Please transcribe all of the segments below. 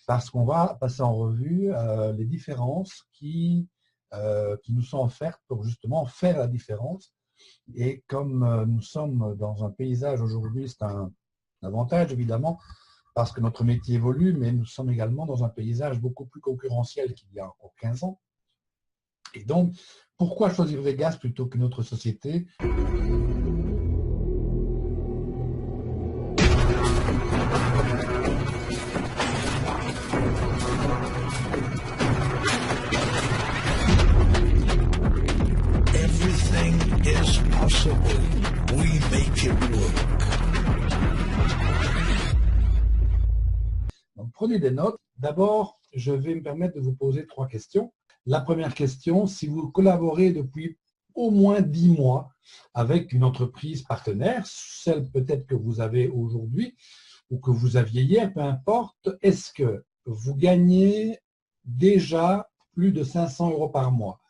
parce qu'on va passer en revue les différences qui nous sont offertes pour justement faire la différence. Et comme nous sommes dans un paysage aujourd'hui, c'est un avantage évidemment, parce que notre métier évolue, mais nous sommes également dans un paysage beaucoup plus concurrentiel qu'il y a encore 15 ans. Et donc, pourquoi choisir Vegas plutôt qu'une autre société? Everything is possible. We make it work. Donc, prenez des notes. D'abord, je vais me permettre de vous poser 3 questions. La première question, si vous collaborez depuis au moins 10 mois avec une entreprise partenaire, celle peut-être que vous avez aujourd'hui ou que vous aviez hier, peu importe, est-ce que vous gagnez déjà plus de 500 € par mois?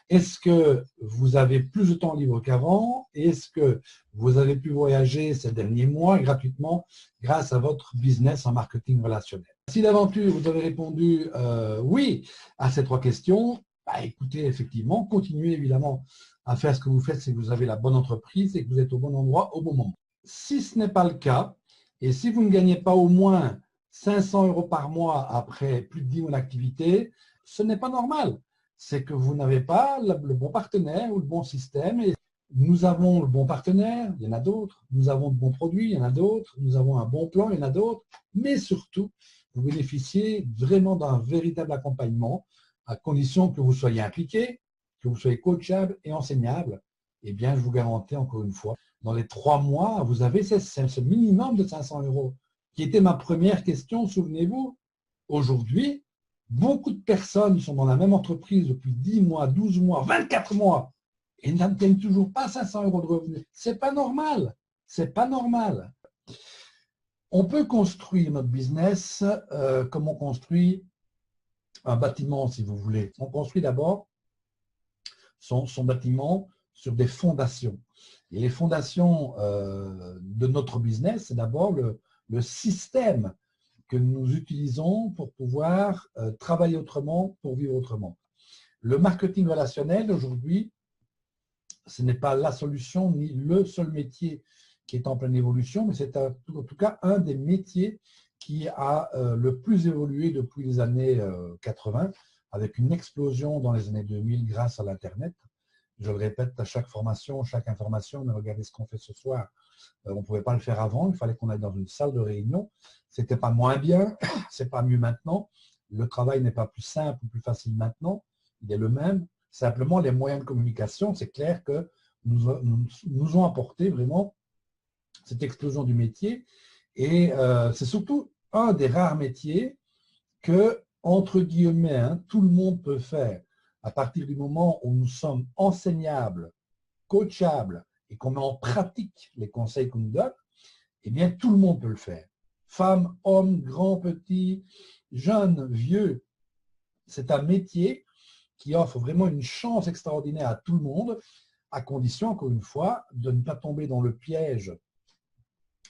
Est-ce que vous avez plus de temps libre qu'avant? Est-ce que vous avez pu voyager ces derniers mois gratuitement grâce à votre business en marketing relationnel? Si d'aventure vous avez répondu oui à ces 3 questions, bah, écoutez, effectivement, continuez évidemment à faire ce que vous faites si vous avez la bonne entreprise et que vous êtes au bon endroit au bon moment. Si ce n'est pas le cas, et si vous ne gagnez pas au moins 500 € par mois après plus de 10 mois d'activité, ce n'est pas normal. C'est que vous n'avez pas le bon partenaire ou le bon système. Et nous avons le bon partenaire, il y en a d'autres. Nous avons de bons produits, il y en a d'autres. Nous avons un bon plan, il y en a d'autres. Mais surtout, vous bénéficiez vraiment d'un véritable accompagnement à condition que vous soyez impliqué, que vous soyez coachable et enseignable. Eh bien, je vous garantis encore une fois, dans les 3 mois, vous avez ce minimum de 500 € qui était ma première question, souvenez-vous. Aujourd'hui, beaucoup de personnes sont dans la même entreprise depuis 10 mois, 12 mois, 24 mois et n'atteignent toujours pas 500 € de revenus. C'est pas normal. C'est pas normal. On peut construire notre business comme on construit un bâtiment, si vous voulez. On construit d'abord son bâtiment sur des fondations. Et les fondations de notre business, c'est d'abord le système que nous utilisons pour pouvoir travailler autrement, pour vivre autrement. Le marketing relationnel, aujourd'hui, ce n'est pas la solution ni le seul métier qui est en pleine évolution, mais c'est en tout cas un des métiers qui a le plus évolué depuis les années 80, avec une explosion dans les années 2000 grâce à l'Internet. Je le répète à chaque formation, chaque information, mais regardez ce qu'on fait ce soir. On ne pouvait pas le faire avant, il fallait qu'on aille dans une salle de réunion. Ce n'était pas moins bien, ce n'est pas mieux maintenant. Le travail n'est pas plus simple ou plus facile maintenant, il est le même. Simplement, les moyens de communication, c'est clair que nous ont apporté vraiment cette explosion du métier. Et c'est surtout un des rares métiers que, entre guillemets, tout le monde peut faire à partir du moment où nous sommes enseignables, coachables et qu'on met en pratique les conseils qu'on nous donne, eh bien, tout le monde peut le faire. Femmes, hommes, grands, petits, jeunes, vieux. C'est un métier qui offre vraiment une chance extraordinaire à tout le monde, à condition, encore une fois, de ne pas tomber dans le piège.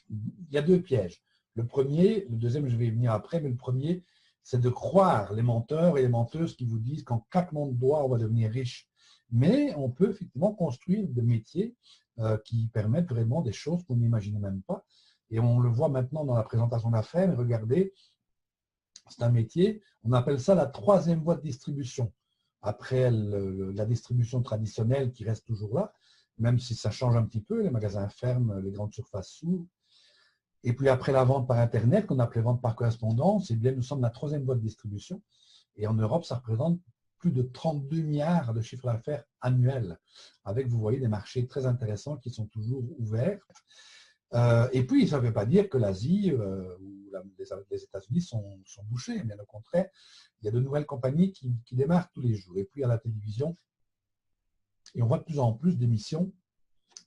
Il y a 2 pièges. Le premier, le deuxième, je vais y venir après, mais le premier, c'est de croire les menteurs et les menteuses qui vous disent qu'en claquement de doigts, on va devenir riche. Mais on peut effectivement construire des métiers qui permettent vraiment des choses qu'on n'imagine même pas. Et on le voit maintenant dans la présentation d'affaires. Mais regardez, c'est un métier, on appelle ça la 3e voie de distribution. Après la distribution traditionnelle qui reste toujours là, même si ça change un petit peu, les magasins ferment, les grandes surfaces s'ouvrent. Et puis après la vente par Internet, qu'on appelait vente par correspondance, eh bien, nous sommes la 3e voie de distribution. Et en Europe, ça représente plus de 32 milliards de chiffre d'affaires annuel, avec, vous voyez, des marchés très intéressants qui sont toujours ouverts. Et puis, ça ne veut pas dire que l'Asie ou les États-Unis sont bouchés. Bien au contraire, il y a de nouvelles compagnies qui démarrent tous les jours. Et puis, à la télévision, et on voit de plus en plus d'émissions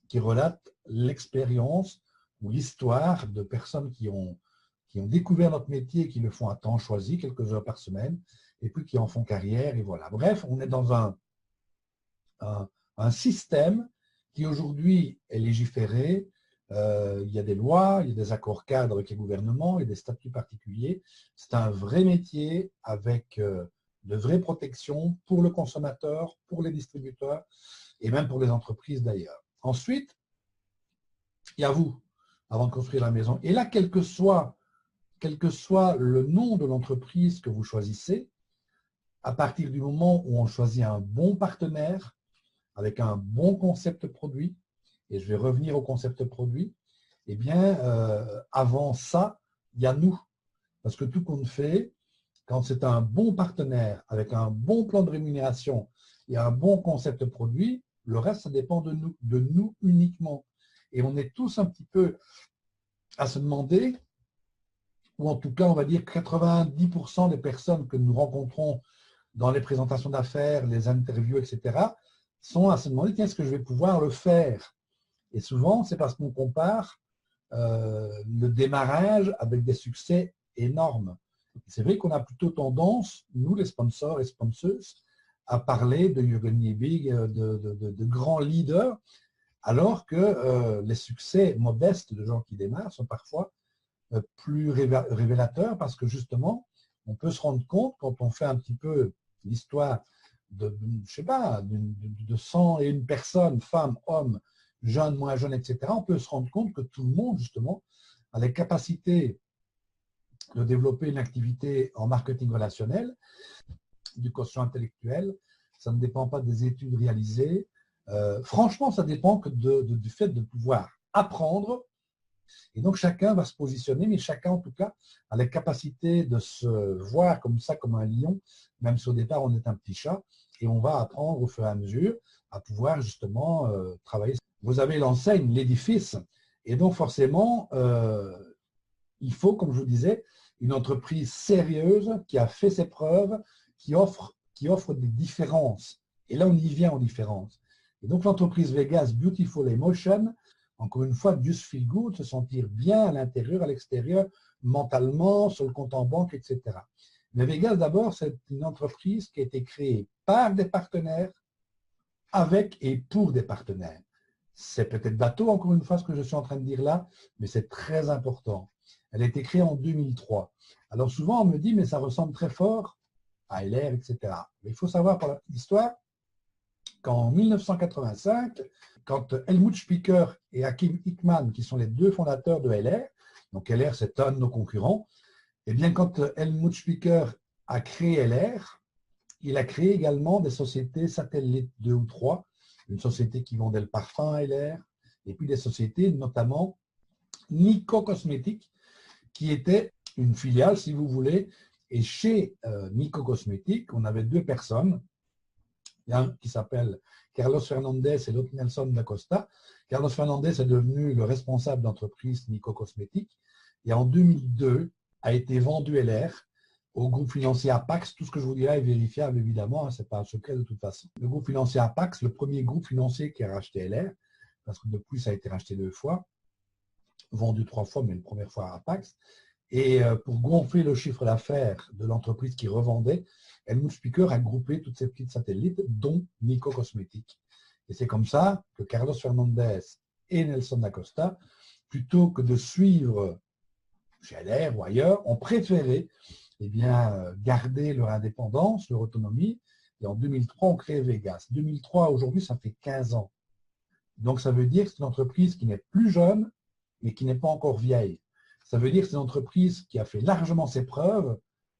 qui relatent l'expérience ou l'histoire de personnes qui ont découvert notre métier et qui le font à temps choisi, quelques heures par semaine, et puis qui en font carrière. Et voilà. Bref, on est dans un système qui aujourd'hui est légiféré, Il y a des lois, il y a des accords cadres avec les gouvernements, il y a des statuts particuliers. C'est un vrai métier avec de vraies protections pour le consommateur, pour les distributeurs et même pour les entreprises d'ailleurs. Ensuite, il y a vous, avant de construire la maison. Et là, quel que soit le nom de l'entreprise que vous choisissez, à partir du moment où on choisit un bon partenaire, avec un bon concept produit, et je vais revenir au concept produit, eh bien, avant ça, il y a nous. Parce que tout compte fait, quand c'est un bon partenaire, avec un bon plan de rémunération et un bon concept produit, le reste, ça dépend de nous uniquement. Et on est tous un petit peu à se demander, ou en tout cas, on va dire 90% des personnes que nous rencontrons dans les présentations d'affaires, les interviews, etc., sont à se demander, tiens, est-ce que je vais pouvoir le faire? Et souvent, c'est parce qu'on compare le démarrage avec des succès énormes. C'est vrai qu'on a plutôt tendance, nous les sponsors et sponsors, à parler de Jürgen Liebig, de grands leaders, alors que les succès modestes de gens qui démarrent sont parfois plus révélateurs parce que justement, on peut se rendre compte quand on fait un petit peu l'histoire je sais pas, de 101 personnes, femmes, hommes, jeunes, moins jeunes, etc., on peut se rendre compte que tout le monde, justement, a les capacités de développer une activité en marketing relationnel, du quotient intellectuel. Ça ne dépend pas des études réalisées. Franchement, ça dépend que du fait de pouvoir apprendre. Et donc, chacun va se positionner, mais chacun, en tout cas, a la capacité de se voir comme ça, comme un lion, même si au départ, on est un petit chat, et on va apprendre au fur et à mesure à pouvoir justement travailler. Vous avez l'enseigne, l'édifice, et donc forcément, il faut, comme je vous disais, une entreprise sérieuse qui a fait ses preuves, qui offre des différences. Et là, on y vient en différence. Et donc, l'entreprise Vegas Beautiful Emotion, encore une fois, just feel good, se sentir bien à l'intérieur, à l'extérieur, mentalement, sur le compte en banque, etc. Mais Vegas, d'abord, c'est une entreprise qui a été créée par des partenaires, avec et pour des partenaires. C'est peut-être bateau, encore une fois, ce que je suis en train de dire là, mais c'est très important. Elle a été créée en 2003. Alors souvent, on me dit, mais ça ressemble très fort à LR, etc. Mais il faut savoir, pour la petite histoire, qu'en 1985, quand Helmut Spiker et Hakim Hickman, qui sont les deux fondateurs de LR, donc LR c'est un de nos concurrents, et bien quand Helmut Spiker a créé LR, il a créé également des sociétés satellites 2 ou 3, une société qui vendait le parfum à LR, et puis des sociétés notamment Nico Cosmetics, qui était une filiale, si vous voulez, et chez Nico Cosmetics, on avait deux personnes, un qui s'appelle Carlos Fernandez et l'autre Nelson D'Acosta. Carlos Fernandez est devenu le responsable d'entreprise Nico Cosmetics et en 2002 a été vendu LR au groupe financier Apax. Tout ce que je vous dis là est vérifiable évidemment, hein, ce n'est pas un secret de toute façon. Le groupe financier Apax, le premier groupe financier qui a racheté LR, parce que depuis ça a été racheté 2 fois, vendu 3 fois, mais la première fois à Apax. Et pour gonfler le chiffre d'affaires de l'entreprise qui revendait, Helmut Spiker a groupé toutes ces petites satellites, dont Nico Cosmetics. Et c'est comme ça que Carlos Fernandez et Nelson D'Acosta, plutôt que de suivre chez LR ou ailleurs, ont préféré garder leur indépendance, leur autonomie. Et en 2003, on crée Vegas. 2003, aujourd'hui, ça fait 15 ans. Donc, ça veut dire que c'est une entreprise qui n'est plus jeune, mais qui n'est pas encore vieille. Ça veut dire que c'est une entreprise qui a fait largement ses preuves,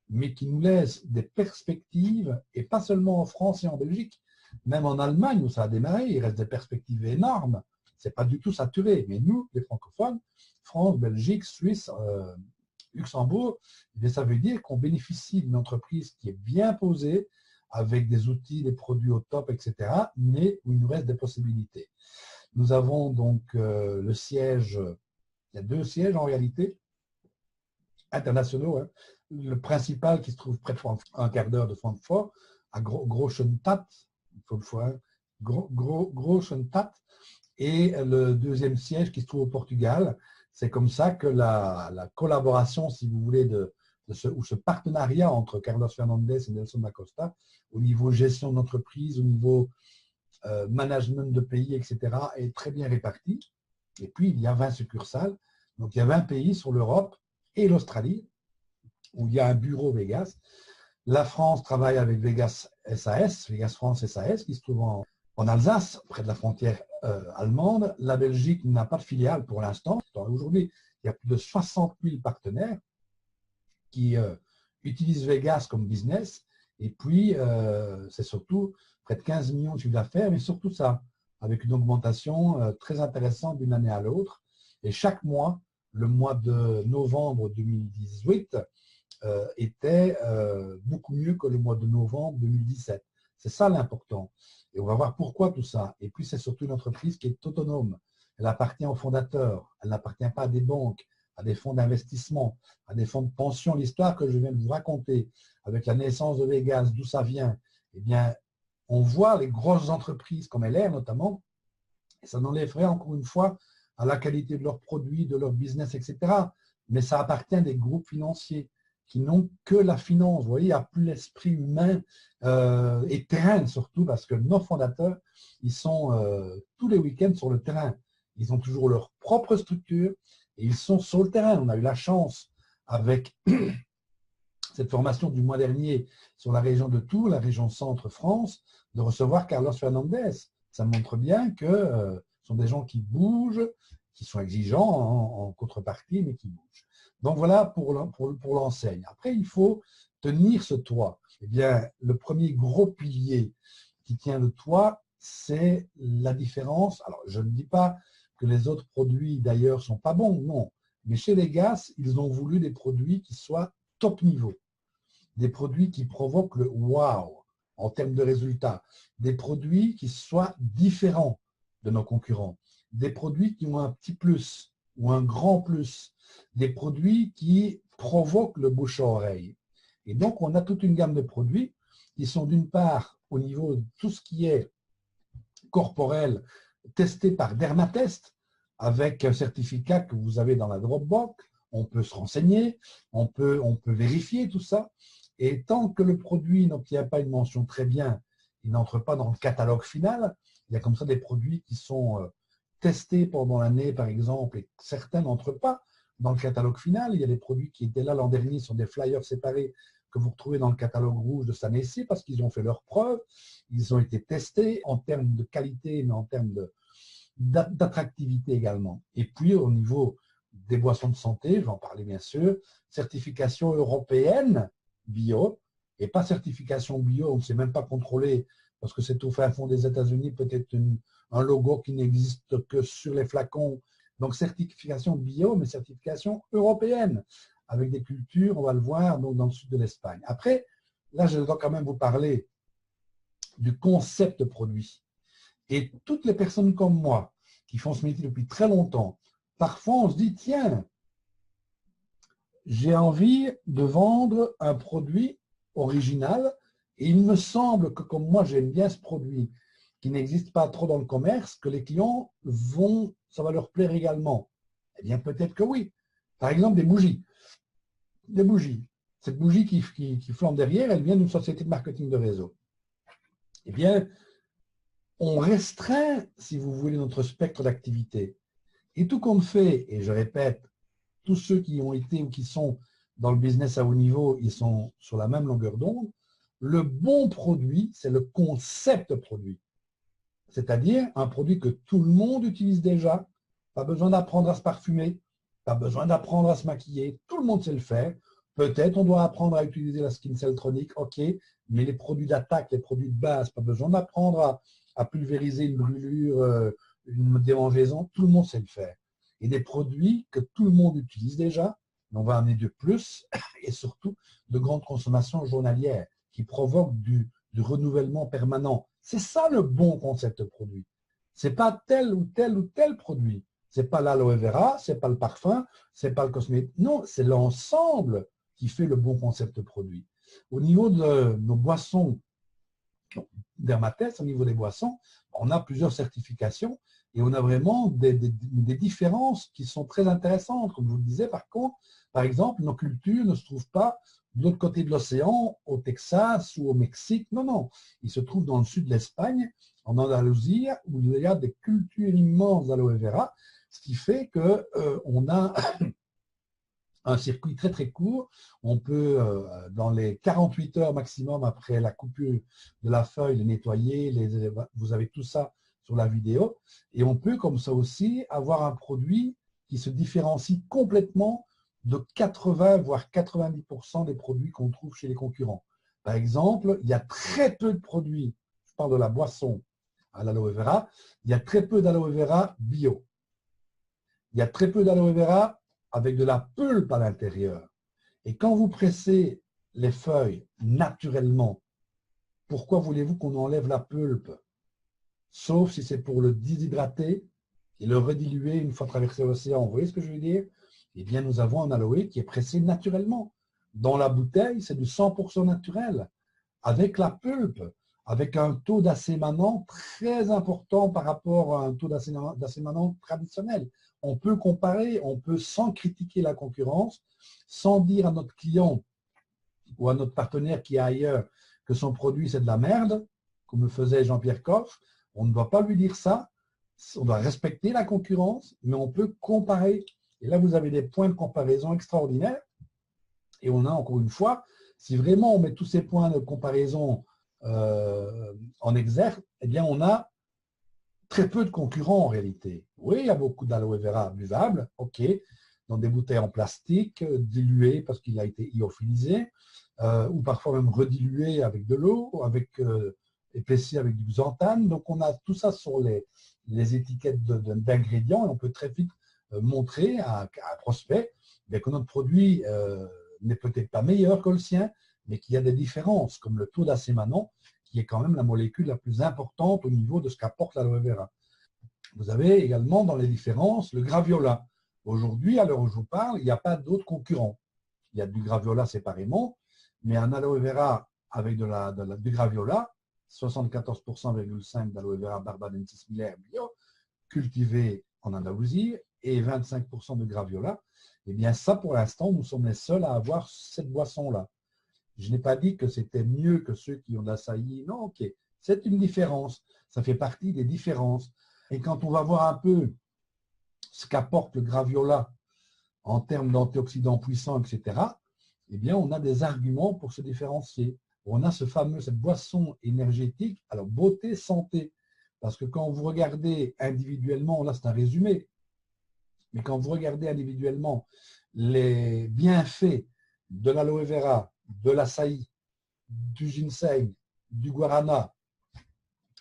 mais qui nous laisse des perspectives, et pas seulement en France et en Belgique, même en Allemagne où ça a démarré, il reste des perspectives énormes. Ce n'est pas du tout saturé. Mais nous, les francophones, France, Belgique, Suisse, Luxembourg, ça veut dire qu'on bénéficie d'une entreprise qui est bien posée, avec des outils, des produits au top, etc., mais où il nous reste des possibilités. Nous avons donc le siège. Il y a 2 sièges en réalité, internationaux. Hein. Le principal qui se trouve près de un quart d'heure de Francfort, à Großenstadt, il faut le fois, Großenstadt, et le deuxième siège qui se trouve au Portugal. C'est comme ça que la collaboration, si vous voulez, ou ce partenariat entre Carlos Fernandez et Nelson D'Acosta, au niveau gestion d'entreprise, au niveau management de pays, etc., est très bien réparti. Et puis, il y a 20 succursales. Donc, il y a 20 pays sur l'Europe et l'Australie, où il y a un bureau Vegas. La France travaille avec Vegas SAS, Vegas France SAS, qui se trouve en Alsace, près de la frontière allemande. La Belgique n'a pas de filiale pour l'instant. Aujourd'hui, il y a plus de 60 000 partenaires qui utilisent Vegas comme business. Et puis, c'est surtout près de 15 millions de chiffre d'affaires, mais surtout ça, avec une augmentation très intéressante d'une année à l'autre. Et chaque mois, le mois de novembre 2018 était beaucoup mieux que le mois de novembre 2017. C'est ça l'important. Et on va voir pourquoi tout ça. Et puis, c'est surtout une entreprise qui est autonome. Elle appartient aux fondateurs. Elle n'appartient pas à des banques, à des fonds d'investissement, à des fonds de pension. L'histoire que je viens de vous raconter avec la naissance de Vegas, d'où ça vient, eh bien, on voit les grosses entreprises comme LR notamment, et ça n'enlèverait encore une fois à la qualité de leurs produits, de leur business, etc. Mais ça appartient à des groupes financiers qui n'ont que la finance. Vous voyez, il n'y a plus l'esprit humain et terrain surtout, parce que nos fondateurs, ils sont tous les week-ends sur le terrain. Ils ont toujours leur propre structure et ils sont sur le terrain. On a eu la chance avec cette formation du mois dernier sur la région de Tours, la région centre-France, de recevoir Carlos Fernandez. Ça montre bien que ce sont des gens qui bougent, qui sont exigeants en contrepartie, mais qui bougent. Donc voilà pour l'enseigne. Après, il faut tenir ce toit. Eh bien, le premier gros pilier qui tient le toit, c'est la différence. Alors, je ne dis pas que les autres produits, d'ailleurs, sont pas bons, non. Mais chez Vegas, ils ont voulu des produits qui soient top niveau. Des produits qui provoquent le wow en termes de résultats. Des produits qui soient différents de nos concurrents. Des produits qui ont un petit plus ou un grand plus. Des produits qui provoquent le bouche à oreille. Et donc, on a toute une gamme de produits qui sont d'une part au niveau de tout ce qui est corporel testé par Dermatest avec un certificat que vous avez dans la Dropbox. On peut se renseigner, on peut vérifier tout ça. Et tant que le produit n'obtient pas une mention très bien, il n'entre pas dans le catalogue final. Il y a comme ça des produits qui sont testés pendant l'année, par exemple, et certains n'entrent pas dans le catalogue final. Il y a des produits qui étaient là l'an dernier sur des flyers séparés que vous retrouvez dans le catalogue rouge de cette année-ci parce qu'ils ont fait leurs preuves. Ils ont été testés en termes de qualité, mais en termes d'attractivité également. Et puis, au niveau des boissons de santé, je vais en parler bien sûr, certification européenne bio, et pas certification bio, on ne sait même pas contrôler, parce que c'est au fin fond des États-Unis, peut-être un logo qui n'existe que sur les flacons. Donc, certification bio, mais certification européenne, avec des cultures, on va le voir, donc dans le sud de l'Espagne. Après, là, je dois quand même vous parler du concept produit. Et toutes les personnes comme moi, qui font ce métier depuis très longtemps, parfois on se dit, tiens, j'ai envie de vendre un produit original et il me semble que comme moi j'aime bien ce produit qui n'existe pas trop dans le commerce, que les clients ça va leur plaire également. Eh bien peut-être que oui. Par exemple des bougies. Des bougies. Cette bougie qui flambe derrière, elle vient d'une société de marketing de réseau. Eh bien, on restreint, si vous voulez, notre spectre d'activité. Et tout compte fait, et je répète, tous ceux qui ont été ou qui sont dans le business à haut niveau, ils sont sur la même longueur d'onde. Le bon produit, c'est le concept produit. C'est-à-dire un produit que tout le monde utilise déjà. Pas besoin d'apprendre à se parfumer, pas besoin d'apprendre à se maquiller. Tout le monde sait le faire. Peut-être on doit apprendre à utiliser la skin celltronique, ok, mais les produits d'attaque, les produits de base, pas besoin d'apprendre à pulvériser une brûlure, une démangeaison, tout le monde sait le faire. Et des produits que tout le monde utilise déjà, on va amener du plus et surtout de grandes consommations journalières qui provoquent du renouvellement permanent. C'est ça le bon concept de produit. Ce n'est pas tel ou tel ou tel produit. Ce n'est pas l'aloe vera, ce n'est pas le parfum, ce n'est pas le cosmétique. Non, c'est l'ensemble qui fait le bon concept de produit. Au niveau de nos boissons, Dermatest, au niveau des boissons, on a plusieurs certifications et on a vraiment des différences qui sont très intéressantes. Comme je vous le disais, par contre, par exemple, nos cultures ne se trouvent pas de l'autre côté de l'océan, au Texas ou au Mexique. Non, non. Ils se trouvent dans le sud de l'Espagne, en Andalousie, où il y a des cultures immenses d'aloe vera. Ce qui fait qu'on a un circuit très très court. On peut, dans les 48 heures maximum après la coupure de la feuille, les nettoyer. Vous avez tout ça sur la vidéo. Et on peut comme ça aussi avoir un produit qui se différencie complètement de 80 voire 90% des produits qu'on trouve chez les concurrents. Par exemple, il y a très peu de produits, je parle de la boisson à l'aloe vera, il y a très peu d'aloe vera bio. Il y a très peu d'aloe vera avec de la pulpe à l'intérieur. Et quand vous pressez les feuilles naturellement, pourquoi voulez-vous qu'on enlève la pulpe? Sauf si c'est pour le déshydrater et le rediluer une fois traversé l'océan. Vous voyez ce que je veux dire? Eh bien, nous avons un aloe qui est pressé naturellement. Dans la bouteille, c'est du 100% naturel, avec la pulpe, avec un taux d'acémanant très important par rapport à un taux d'acémanant traditionnel. On peut comparer, on peut sans critiquer la concurrence, sans dire à notre client ou à notre partenaire qui est ailleurs que son produit c'est de la merde, comme faisait Jean-Pierre Coff. On ne doit pas lui dire ça, on doit respecter la concurrence, mais on peut comparer. Et là, vous avez des points de comparaison extraordinaires. Et on a encore une fois, si vraiment on met tous ces points de comparaison en exergue, eh bien on a très peu de concurrents en réalité. Oui, il y a beaucoup d'aloe vera buvable, ok, dans des bouteilles en plastique, diluées parce qu'il a été lyophilisé, ou parfois même redilué avec de l'eau, épaissi avec du xanthane. Donc on a tout ça sur les étiquettes d'ingrédients et on peut très vite montrer à un prospect que notre produit n'est peut-être pas meilleur que le sien, mais qu'il y a des différences, comme le taux d'acémanant, qui est quand même la molécule la plus importante au niveau de ce qu'apporte l'aloe vera. Vous avez également dans les différences le graviola. Aujourd'hui, à l'heure où je vous parle, il n'y a pas d'autres concurrents. Il y a du graviola séparément, mais un aloe vera avec du graviola, 74,5% d'aloe vera barbadensis Miller bio, cultivé en Andalousie, et 25% de graviola. Eh bien, ça, pour l'instant, nous sommes les seuls à avoir cette boisson-là. Je n'ai pas dit que c'était mieux que ceux qui ont de l'açaï. Non, ok. C'est une différence. Ça fait partie des différences. Et quand on va voir un peu ce qu'apporte le graviola en termes d'antioxydants puissants, etc., eh bien, on a des arguments pour se différencier. On a cette boisson énergétique, alors beauté, santé. Parce que quand vous regardez individuellement, là c'est un résumé, mais quand vous regardez individuellement les bienfaits de l'aloe vera, de l'açaï, du ginseng, du guarana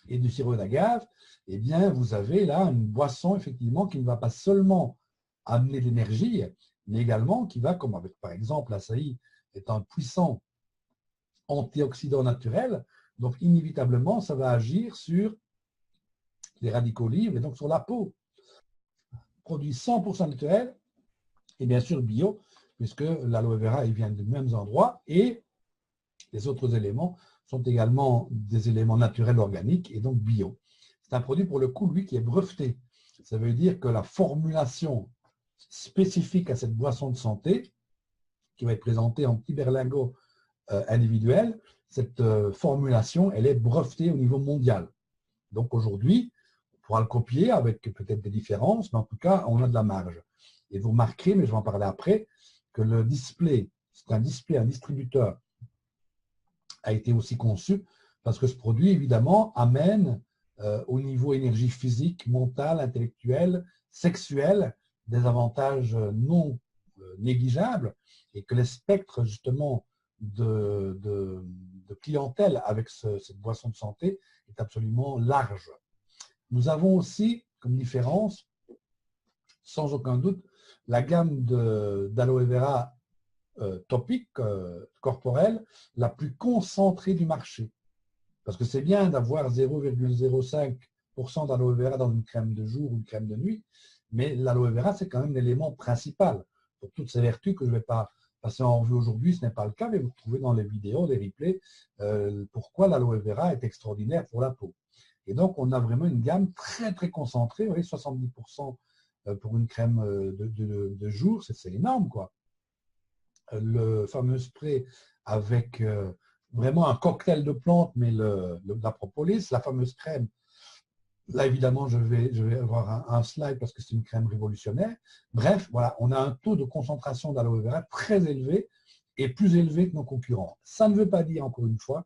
et du sirop d'agave, eh bien, vous avez là une boisson, effectivement, qui ne va pas seulement amener de l'énergie, mais également qui va, comme avec, par exemple, l'açaï est un puissant antioxydant naturel, donc inévitablement, ça va agir sur les radicaux libres et donc sur la peau. Produit 100% naturel et bien sûr bio, puisque l'aloe vera il vient des mêmes endroits et les autres éléments sont également des éléments naturels organiques et donc bio. C'est un produit pour le coup, lui, qui est breveté. Ça veut dire que la formulation spécifique à cette boisson de santé, qui va être présentée en petits berlingots individuels, cette formulation, elle est brevetée au niveau mondial. Donc aujourd'hui, on pourra le copier avec peut-être des différences, mais en tout cas, on a de la marge. Et vous remarquerez, mais je vais en parler après, que le display, c'est un display, un distributeur, a été aussi conçu parce que ce produit, évidemment, amène au niveau énergie physique, mentale, intellectuelle, sexuelle, des avantages non négligeables et que les spectres, justement, de clientèle avec cette boisson de santé est absolument large. Nous avons aussi, comme différence, sans aucun doute, la gamme d'aloe vera topique, corporelle, la plus concentrée du marché. Parce que c'est bien d'avoir 0,05% d'aloe vera dans une crème de jour ou une crème de nuit, mais l'aloe vera, c'est quand même l'élément principal. Pour toutes ces vertus que je ne vais pas passer en revue aujourd'hui, ce n'est pas le cas, mais vous trouvez dans les vidéos, les replays, pourquoi l'aloe vera est extraordinaire pour la peau. Et donc, on a vraiment une gamme très, très concentrée. Vous voyez, 70% pour une crème de jour, c'est énorme, quoi. Le fameux spray avec vraiment un cocktail de plantes, mais la propolis, la fameuse crème Là, évidemment, je vais avoir un slide parce que c'est une crème révolutionnaire. Bref, voilà, on a un taux de concentration d'aloe vera très élevé et plus élevé que nos concurrents. Ça ne veut pas dire, encore une fois,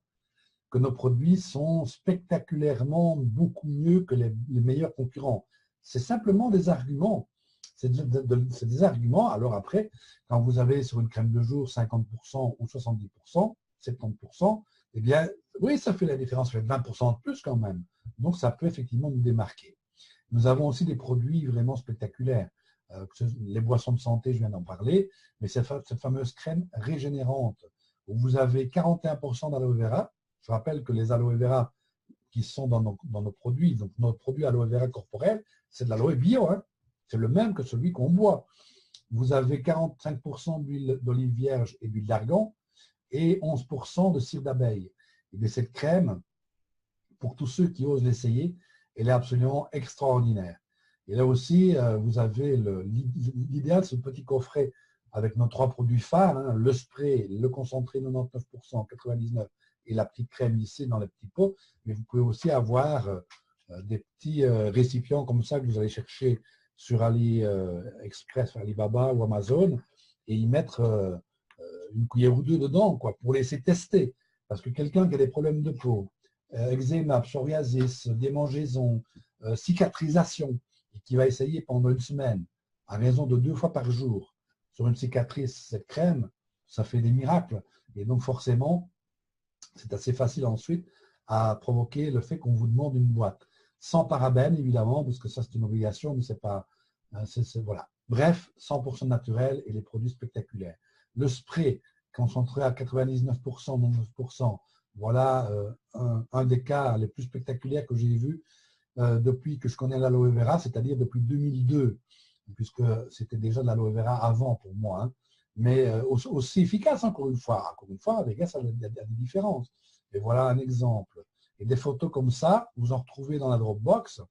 que nos produits sont spectaculairement beaucoup mieux que les meilleurs concurrents. C'est simplement des arguments. C'est des arguments. Alors après, quand vous avez sur une crème de jour 50% ou 70%, 70%, eh bien, oui, ça fait la différence, ça fait 20% de plus quand même. Donc, ça peut effectivement nous démarquer. Nous avons aussi des produits vraiment spectaculaires. Les boissons de santé, je viens d'en parler, mais cette fameuse crème régénérante, où vous avez 41% d'aloe vera. Je rappelle que les aloe vera qui sont dans nos produits, donc notre produit aloe vera corporel, c'est de l'aloe bio, hein. C'est le même que celui qu'on boit. Vous avez 45% d'huile d'olive vierge et d'huile d'argan et 11% de cire d'abeille. Et cette crème, pour tous ceux qui osent l'essayer, elle est absolument extraordinaire. Et là aussi, vous avez l'idéal, c'est le petit coffret avec nos 3 produits phares, hein, le spray, le concentré 99%, 99%, et la petite crème ici dans les petits pots. Mais vous pouvez aussi avoir des petits récipients comme ça que vous allez chercher sur AliExpress, Alibaba ou Amazon, et y mettre une cuillère ou deux dedans, quoi, pour laisser tester. Parce que quelqu'un qui a des problèmes de peau, eczéma, psoriasis, démangeaison, cicatrisation, et qui va essayer pendant une semaine, à raison de 2 fois par jour, sur une cicatrice, cette crème, ça fait des miracles. Et donc forcément, c'est assez facile ensuite à provoquer le fait qu'on vous demande une boîte. Sans parabènes, évidemment, parce que ça c'est une obligation, mais c'est pas. Voilà. Bref, 100% naturel et les produits spectaculaires. Le spray, concentré à 99%, 99%, voilà un des cas les plus spectaculaires que j'ai vu depuis que je connais l'aloe vera, c'est-à-dire depuis 2002, puisque c'était déjà de l'aloe vera avant pour moi, hein. Mais aussi efficace encore une fois. Encore une fois, les gars, il y a des différences. Et voilà un exemple. Et des photos comme ça, vous en retrouvez dans la Dropbox.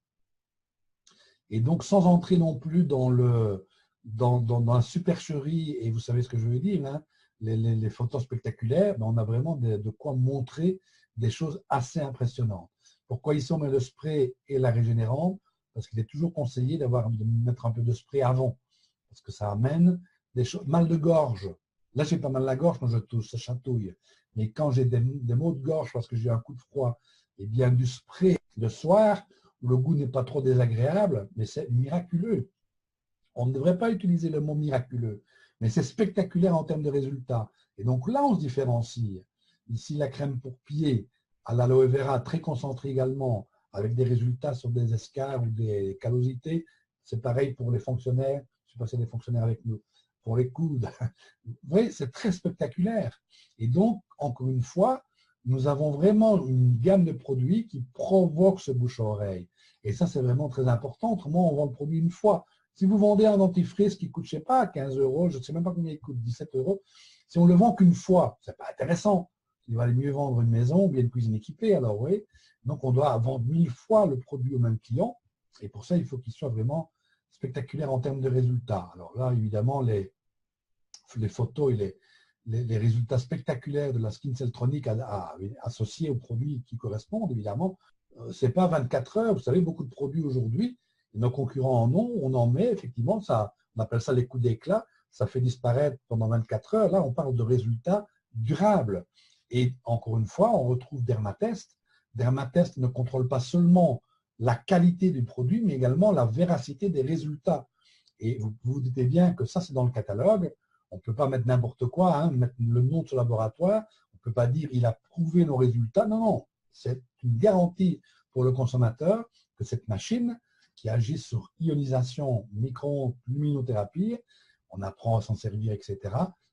Et donc, sans entrer non plus dans la supercherie, et vous savez ce que je veux dire, hein, les photos spectaculaires, ben on a vraiment de quoi montrer des choses assez impressionnantes. Pourquoi ici on met le spray et la régénérante? Parce qu'il est toujours conseillé de mettre un peu de spray avant, parce que ça amène des choses. Mal de gorge. Là, j'ai pas mal la gorge quand je tousse, ça chatouille. Mais quand j'ai des maux de gorge parce que j'ai un coup de froid, et bien du spray le soir, le goût n'est pas trop désagréable, mais c'est miraculeux. On ne devrait pas utiliser le mot miraculeux, mais c'est spectaculaire en termes de résultats. Et donc là, on se différencie. Ici, la crème pour pied à l'aloe vera, très concentrée également, avec des résultats sur des escarres ou des callosités. C'est pareil pour les fonctionnaires. Je ne sais pas si il y a des fonctionnaires avec nous. Pour les coudes. Vous voyez, c'est très spectaculaire. Et donc, encore une fois, nous avons vraiment une gamme de produits qui provoquent ce bouche-à-oreille. Et ça, c'est vraiment très important. Autrement, on vend le produit une fois. Si vous vendez un dentifrice qui coûte, je ne sais pas, 15 euros, je ne sais même pas combien il coûte, 17 euros, si on ne le vend qu'une fois, ce n'est pas intéressant. Il va mieux vendre une maison ou bien une cuisine équipée. Alors, vous voyez, donc on doit vendre 1000 fois le produit au même client. Et pour ça, il faut qu'il soit vraiment spectaculaire en termes de résultats. Alors là, évidemment, les photos et les résultats spectaculaires de la Skin Celltronic associés aux produits qui correspondent, évidemment, ce n'est pas 24 heures. Vous savez, beaucoup de produits aujourd'hui, nos concurrents en ont, on en met, effectivement, ça, on appelle ça les coups d'éclat, ça fait disparaître pendant 24 heures. Là, on parle de résultats durables. Et encore une fois, on retrouve Dermatest. Dermatest ne contrôle pas seulement la qualité du produit, mais également la véracité des résultats. Et vous vous doutez bien que ça, c'est dans le catalogue. On ne peut pas mettre n'importe quoi, hein, mettre le nom de ce laboratoire. On ne peut pas dire il a prouvé nos résultats. Non, non. C'est une garantie pour le consommateur que cette machine qui agit sur ionisation, micro-ondes, luminothérapie, on apprend à s'en servir, etc.,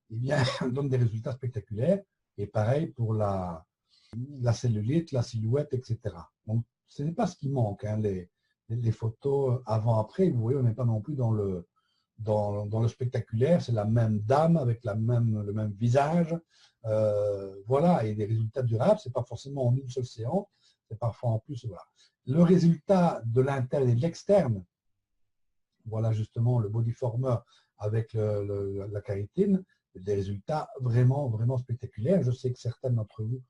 eh bien, elle donne des résultats spectaculaires. Et pareil pour la cellulite, la silhouette, etc. Donc, ce n'est pas ce qui manque, hein, les photos avant-après. Vous voyez, on n'est pas non plus dans le spectaculaire. C'est la même dame avec le même visage. Voilà, et des résultats durables, ce n'est pas forcément en une seule séance, c'est parfois en plus. Voilà. Le résultat de l'interne et de l'externe, voilà justement le body former avec la kératine, des résultats vraiment, vraiment spectaculaires. Je sais que certains d'entre vous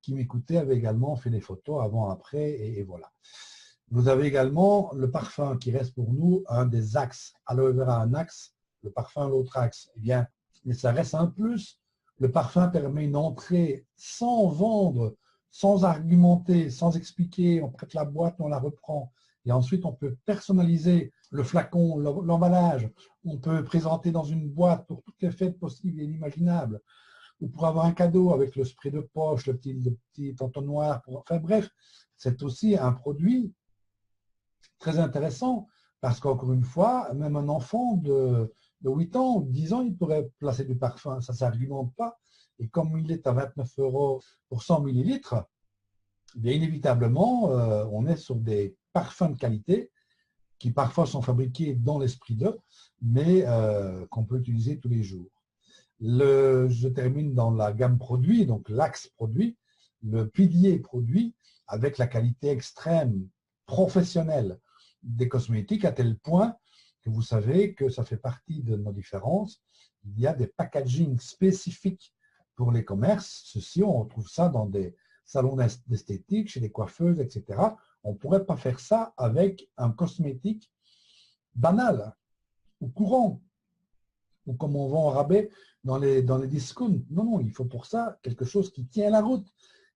qui m'écoutaient avaient également fait des photos avant, après, et voilà. Vous avez également le parfum qui reste pour nous un des axes. Aloe vera, un axe, le parfum, l'autre axe. Eh bien, mais ça reste un plus. Le parfum permet une entrée sans vendre, sans argumenter, sans expliquer. On prête la boîte, on la reprend. Et ensuite, on peut personnaliser le flacon, l'emballage. On peut présenter dans une boîte pour toutes les fêtes possibles et inimaginables. Ou pour avoir un cadeau avec le spray de poche, le petit entonnoir. Enfin bref, c'est aussi un produit très intéressant parce qu'encore une fois, même un enfant de 8 ans, 10 ans, il pourrait placer du parfum. Ça ne s'argumente pas. Et comme il est à 29 € pour 100 millilitres, bien inévitablement, on est sur des parfums de qualité qui parfois sont fabriqués dans l'esprit d'eux, mais qu'on peut utiliser tous les jours. Je termine dans la gamme produit, donc l'axe produit, le pilier produit, avec la qualité extrême, professionnelle des cosmétiques, à tel point que vous savez que ça fait partie de nos différences. Il y a des packagings spécifiques pour les commerces. Ceci, on retrouve ça dans des salons d'esthétique, chez les coiffeuses, etc. On ne pourrait pas faire ça avec un cosmétique banal ou courant, ou comme on vend en rabais dans les discounts. Non, non, il faut pour ça quelque chose qui tient la route,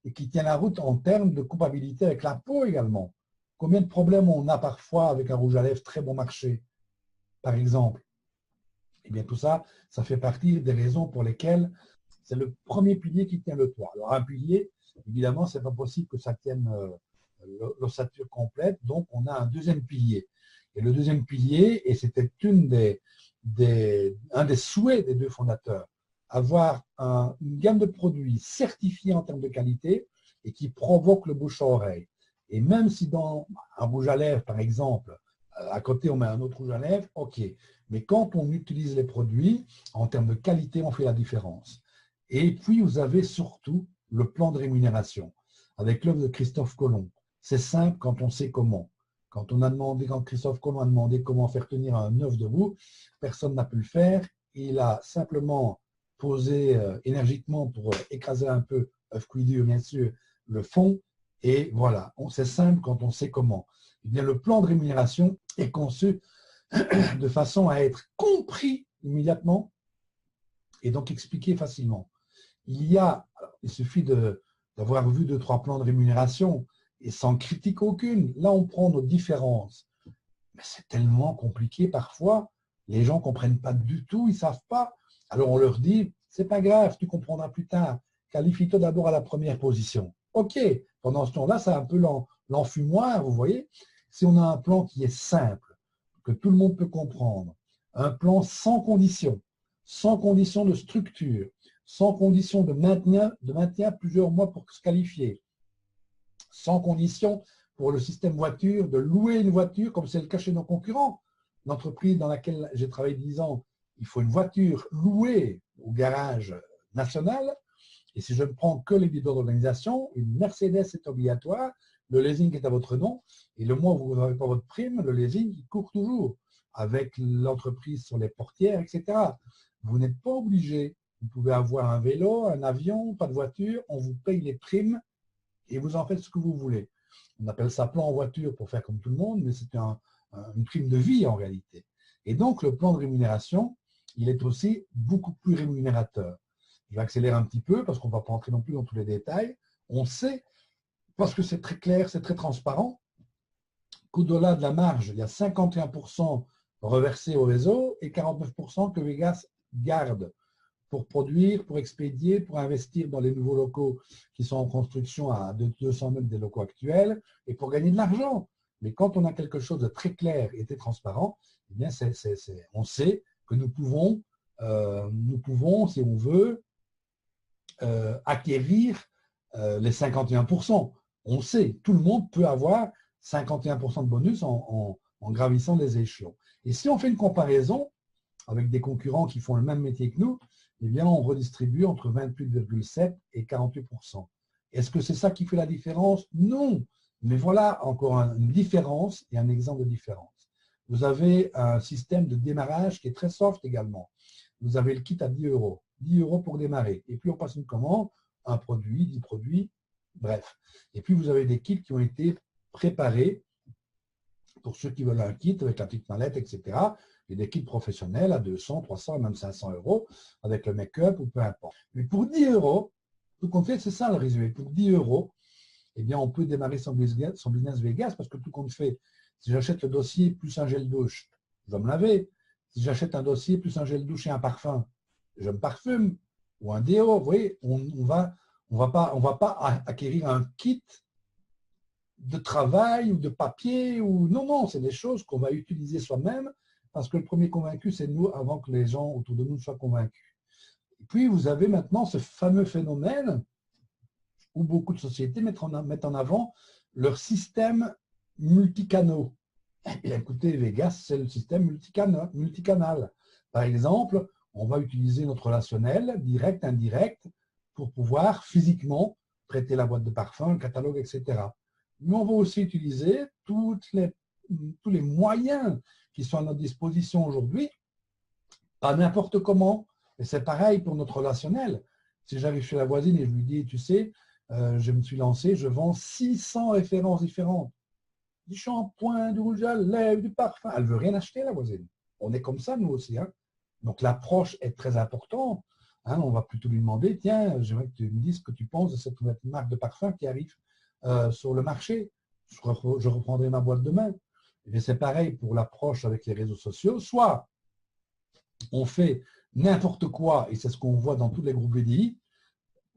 et qui tient la route en termes de compatibilité avec la peau également. Combien de problèmes on a parfois avec un rouge à lèvres très bon marché, par exemple? Eh bien, tout ça, ça fait partie des raisons pour lesquelles c'est le premier pilier qui tient le toit. Alors, un pilier, évidemment, ce n'est pas possible que ça tienne l'ossature complète, donc on a un deuxième pilier. Et le deuxième pilier, et c'était un des souhaits des deux fondateurs, avoir une gamme de produits certifiés en termes de qualité et qui provoquent le bouche à oreille. Et même si dans un rouge à lèvres, par exemple, à côté on met un autre rouge à lèvres, ok. Mais quand on utilise les produits, en termes de qualité, on fait la différence. Et puis vous avez surtout le plan de rémunération, avec l'œuvre de Christophe Colomb. C'est simple quand on sait comment. Quand Christophe Colomb a demandé comment faire tenir un œuf debout, personne n'a pu le faire. Il a simplement posé énergiquement pour écraser un peu, œuf cuit dur bien sûr, le fond. Et voilà, c'est simple quand on sait comment. Eh bien, le plan de rémunération est conçu de façon à être compris immédiatement et donc expliqué facilement. Il suffit d'avoir vu 2-3 plans de rémunération et sans critique aucune. Là, on prend nos différences. Mais c'est tellement compliqué parfois. Les gens ne comprennent pas du tout, ils ne savent pas. Alors on leur dit, c'est pas grave, tu comprendras plus tard. Qualifie-toi d'abord à la première position. OK, pendant ce temps-là, c'est un peu l'enfumoir, vous voyez. Si on a un plan qui est simple, que tout le monde peut comprendre, un plan sans condition de structure, sans condition de maintien plusieurs mois pour se qualifier, sans condition pour le système voiture de louer une voiture, comme c'est le cas chez nos concurrents. L'entreprise dans laquelle j'ai travaillé 10 ans, il faut une voiture louée au garage national. Et si je ne prends que les leaders d'organisation, une Mercedes est obligatoire, le leasing est à votre nom, et le mois où vous n'avez pas votre prime, le leasing il court toujours, avec l'entreprise sur les portières, etc. Vous n'êtes pas obligé. Vous pouvez avoir un vélo, un avion, pas de voiture, on vous paye les primes et vous en faites ce que vous voulez. On appelle ça plan en voiture pour faire comme tout le monde, mais c'est une prime de vie en réalité. Et donc, le plan de rémunération, il est aussi beaucoup plus rémunérateur. Je vais accélérer un petit peu parce qu'on ne va pas entrer non plus dans tous les détails. On sait, parce que c'est très clair, c'est très transparent, qu'au-delà de la marge, il y a 51% reversés au réseau et 49% que Vegas garde pour produire, pour expédier, pour investir dans les nouveaux locaux qui sont en construction à 200 mètres des locaux actuels et pour gagner de l'argent. Mais quand on a quelque chose de très clair et très transparent, eh bien on sait que nous pouvons, si on veut, acquérir les 51%. On sait, tout le monde peut avoir 51% de bonus en gravissant les échelons. Et si on fait une comparaison avec des concurrents qui font le même métier que nous, eh bien, on redistribue entre 28,7 et 48%. Est-ce que c'est ça qui fait la différence? Non. Mais voilà encore une différence et un exemple de différence. Vous avez un système de démarrage qui est très soft également. Vous avez le kit à 10 €. 10 € pour démarrer. Et puis, on passe une commande, un produit, 10 produits, bref. Et puis, vous avez des kits qui ont été préparés Pour ceux qui veulent un kit avec la petite mallette, etc. Il y a des kits professionnels à 200, 300 et même 500 euros avec le make-up ou peu importe. Mais pour 10 euros, tout compte fait, c'est ça le résumé. Pour 10 euros, eh bien, on peut démarrer son business Vegas parce que tout compte fait, si j'achète le dossier plus un gel douche, je vais me laver. Si j'achète un dossier plus un gel douche et un parfum, je me parfume. Ou un déo, vous voyez, on va pas acquérir un kit de travail ou de papier. Non, c'est des choses qu'on va utiliser soi-même parce que le premier convaincu, c'est nous avant que les gens autour de nous soient convaincus. Et puis, vous avez maintenant ce fameux phénomène où beaucoup de sociétés mettent en avant leur système multicanaux. Eh bien, écoutez, Vegas, c'est le système multicanal. Par exemple, on va utiliser notre relationnel, direct, indirect, pour pouvoir physiquement prêter la boîte de parfum, le catalogue, etc. Mais on va aussi utiliser tous les moyens qui sont à notre disposition aujourd'hui, pas n'importe comment. Et c'est pareil pour notre relationnel. Si j'arrive chez la voisine et je lui dis, tu sais, je me suis lancé, je vends 600 références différentes. Du shampoing, du rouge à lèvres, du parfum. Elle ne veut rien acheter, la voisine. On est comme ça, nous aussi. Hein. Donc, l'approche est très importante. Hein. On va plutôt lui demander, tiens, j'aimerais que tu me dises ce que tu penses de cette nouvelle marque de parfum qui arrive sur le marché. Je reprendrai ma boîte demain. Et c'est pareil pour l'approche avec les réseaux sociaux. Soit on fait n'importe quoi, et c'est ce qu'on voit dans tous les groupes VDI,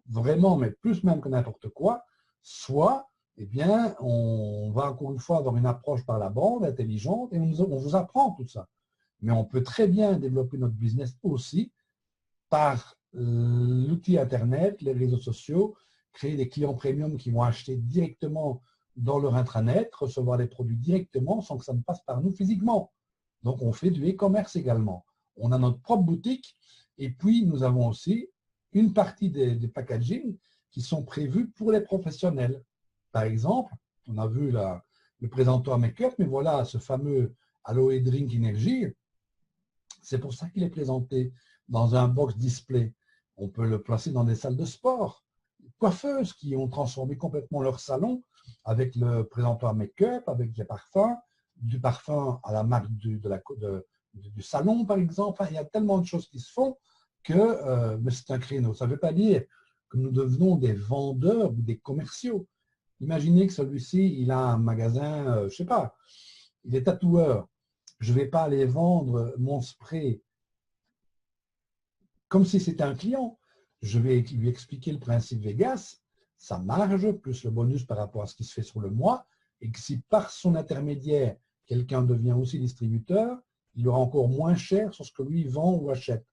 vraiment, mais plus même que n'importe quoi, soit, eh bien, on va encore une fois avoir une approche par la bande intelligente et on vous apprend tout ça. Mais on peut très bien développer notre business aussi par l'outil Internet, les réseaux sociaux, créer des clients premium qui vont acheter directement dans leur intranet, recevoir des produits directement sans que ça ne passe par nous physiquement. Donc, on fait du e-commerce également. On a notre propre boutique et puis nous avons aussi une partie des packaging qui sont prévus pour les professionnels. Par exemple, on a vu le présentoir make-up, mais voilà ce fameux Aloe Drink Energy. C'est pour ça qu'il est présenté dans un box display. On peut le placer dans des salles de sport. Coiffeuses qui ont transformé complètement leur salon avec le présentoir make-up, avec des parfums, du parfum à la marque du salon, par exemple. Enfin, il y a tellement de choses qui se font que c'est un créneau. Ça ne veut pas dire que nous devenons des vendeurs ou des commerciaux. Imaginez que celui-ci, il a un magasin, je ne sais pas, il est tatoueur. Je ne vais pas aller vendre mon spray comme si c'était un client. Je vais lui expliquer le principe Vegas, sa marge, plus le bonus par rapport à ce qui se fait sur le mois, et que si par son intermédiaire, quelqu'un devient aussi distributeur, il aura encore moins cher sur ce que lui vend ou achète.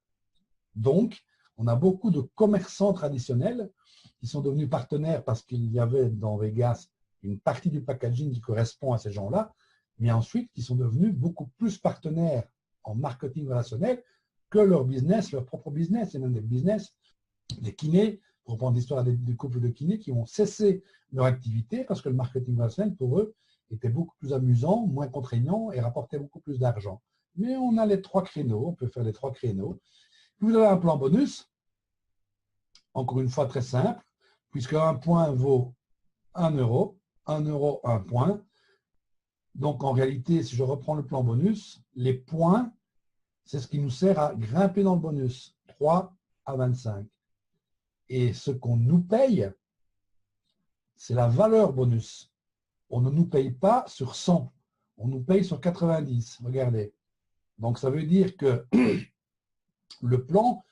Donc, on a beaucoup de commerçants traditionnels qui sont devenus partenaires parce qu'il y avait dans Vegas une partie du packaging qui correspond à ces gens-là, mais ensuite qui sont devenus beaucoup plus partenaires en marketing relationnel que leur business, leur propre business, et même des business, des kinés, pour prendre l'histoire des couples de kinés qui ont cessé leur activité parce que le marketing relationnel, pour eux, était beaucoup plus amusant, moins contraignant et rapportait beaucoup plus d'argent. Mais on a les 3 créneaux, on peut faire les 3 créneaux. Vous avez un plan bonus, encore une fois très simple, puisque un point vaut 1 euro, 1 euro, 1 point. Donc en réalité, si je reprends le plan bonus, les points, c'est ce qui nous sert à grimper dans le bonus, 3 à 25. Et ce qu'on nous paye, c'est la valeur bonus. On ne nous paye pas sur 100, on nous paye sur 90, regardez. Donc ça veut dire que le plan,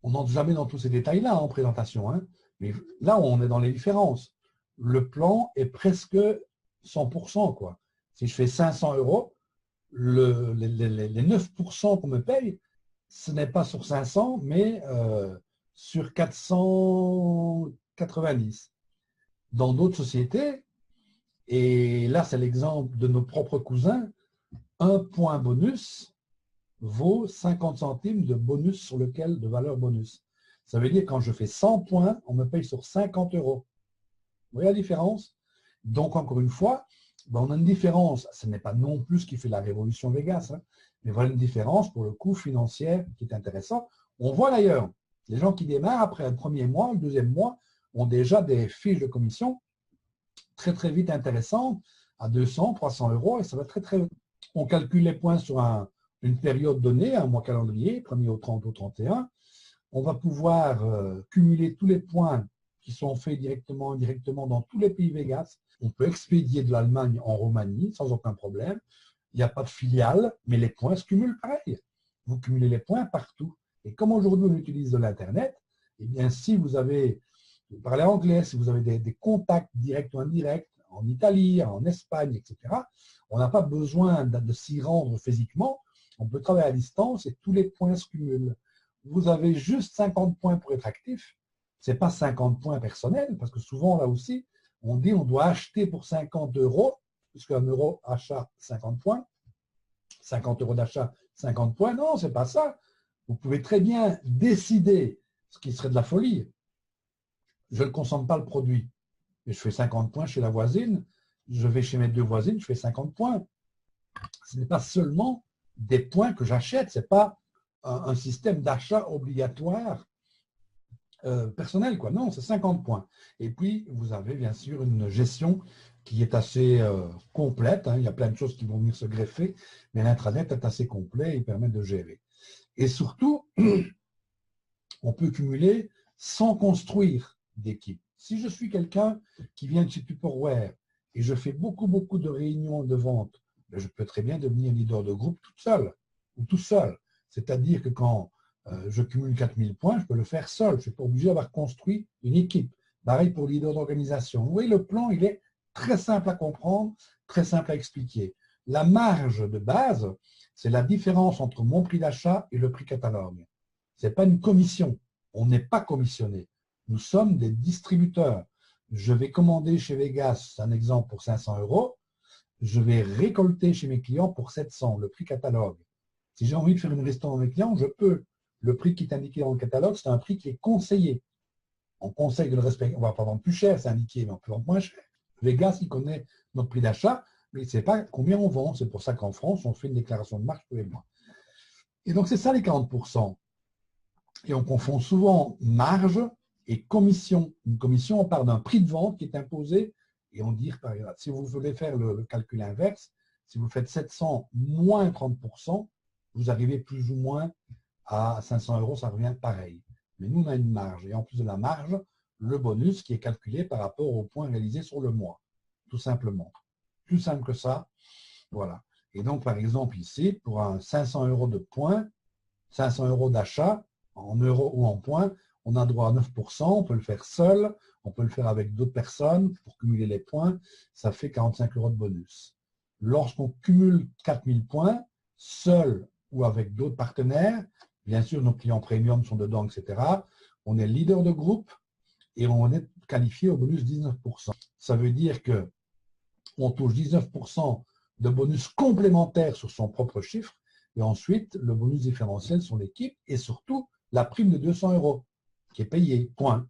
on n'entre jamais dans tous ces détails-là en présentation, hein, mais là on est dans les différences. Le plan est presque 100%, quoi. Si je fais 500 euros, les 9% qu'on me paye, ce n'est pas sur 500, mais sur 490. Dans d'autres sociétés, et là c'est l'exemple de nos propres cousins, un point bonus vaut 50 centimes de bonus sur lequel, de valeur bonus. Ça veut dire que quand je fais 100 points, on me paye sur 50 euros. Vous voyez la différence? Donc, encore une fois, on a une différence. Ce n'est pas non plus ce qui fait la révolution Vegas, hein, mais voilà une différence pour le coût financier qui est intéressant. On voit d'ailleurs, les gens qui démarrent après le premier mois, le deuxième mois, ont déjà des fiches de commission très très vite intéressantes, à 200, 300 euros et ça va très très vite. On calcule les points sur une période donnée, un mois calendrier, 1er au 30 au 31. On va pouvoir cumuler tous les points qui sont faits directement, indirectement dans tous les pays Vegas. On peut expédier de l'Allemagne en Roumanie sans aucun problème. Il n'y a pas de filiale, mais les points se cumulent pareil. Vous cumulez les points partout. Et comme aujourd'hui on utilise de l'Internet, eh bien si vous parlez anglais, si vous avez des contacts directs ou indirects en Italie, en Espagne, etc., on n'a pas besoin de s'y rendre physiquement. On peut travailler à distance et tous les points se cumulent. Vous avez juste 50 points pour être actif. Ce n'est pas 50 points personnels, parce que souvent, là aussi, on dit on doit acheter pour 50 euros, puisque 1 euro achat, 50 points. 50 euros d'achat, 50 points. Non, ce n'est pas ça. Vous pouvez très bien décider, ce qui serait de la folie. Je ne consomme pas le produit, mais je fais 50 points chez la voisine. Je vais chez mes 2 voisines, je fais 50 points. Ce n'est pas seulement des points que j'achète, ce n'est pas un système d'achat obligatoire personnel, quoi. Non, c'est 50 points. Et puis, vous avez bien sûr une gestion qui est assez complète. Hein. Il y a plein de choses qui vont venir se greffer, mais l'intranet est assez complet et il permet de gérer. Et surtout, on peut cumuler sans construire d'équipe. Si je suis quelqu'un qui vient de chez Tupperware et je fais beaucoup de réunions de vente, je peux très bien devenir leader de groupe toute seule ou tout seul. C'est-à-dire que quand je cumule 4000 points, je peux le faire seul. Je ne suis pas obligé d'avoir construit une équipe. Pareil pour leader d'organisation. Vous voyez, le plan, il est très simple à comprendre, très simple à expliquer. La marge de base, c'est la différence entre mon prix d'achat et le prix catalogue. Ce n'est pas une commission. On n'est pas commissionné. Nous sommes des distributeurs. Je vais commander chez Vegas, un exemple, pour 500 euros. Je vais récolter chez mes clients pour 700, le prix catalogue. Si j'ai envie de faire une restaurant à mes clients, je peux. Le prix qui est indiqué dans le catalogue, c'est un prix qui est conseillé. On conseille de le respecter. On ne va pas vendre plus cher, c'est indiqué, mais on peut vendre moins cher. Vegas, il connaît notre prix d'achat, mais il ne sait pas combien on vend. C'est pour ça qu'en France, on fait une déclaration de marge tous les mois. Et donc, c'est ça les 40%. Et on confond souvent marge et commission. Une commission, on part d'un prix de vente qui est imposé et on dit, par exemple, si vous voulez faire le calcul inverse, si vous faites 700 moins 30%, vous arrivez plus ou moins à 500 euros, ça revient pareil. Mais nous, on a une marge. Et en plus de la marge, le bonus qui est calculé par rapport aux points réalisés sur le mois. Tout simplement. Plus simple que ça. Voilà. Et donc, par exemple, ici, pour un 500 euros de points, 500 euros d'achat, en euros ou en points, on a droit à 9%. On peut le faire seul. On peut le faire avec d'autres personnes pour cumuler les points. Ça fait 45 euros de bonus. Lorsqu'on cumule 4000 points, seul ou avec d'autres partenaires, bien sûr, nos clients premium sont dedans, etc. On est leader de groupe et on est qualifié au bonus 19%. Ça veut dire qu'on touche 19% de bonus complémentaire sur son propre chiffre et ensuite le bonus différentiel sur l'équipe et surtout la prime de 200 euros qui est payée, point.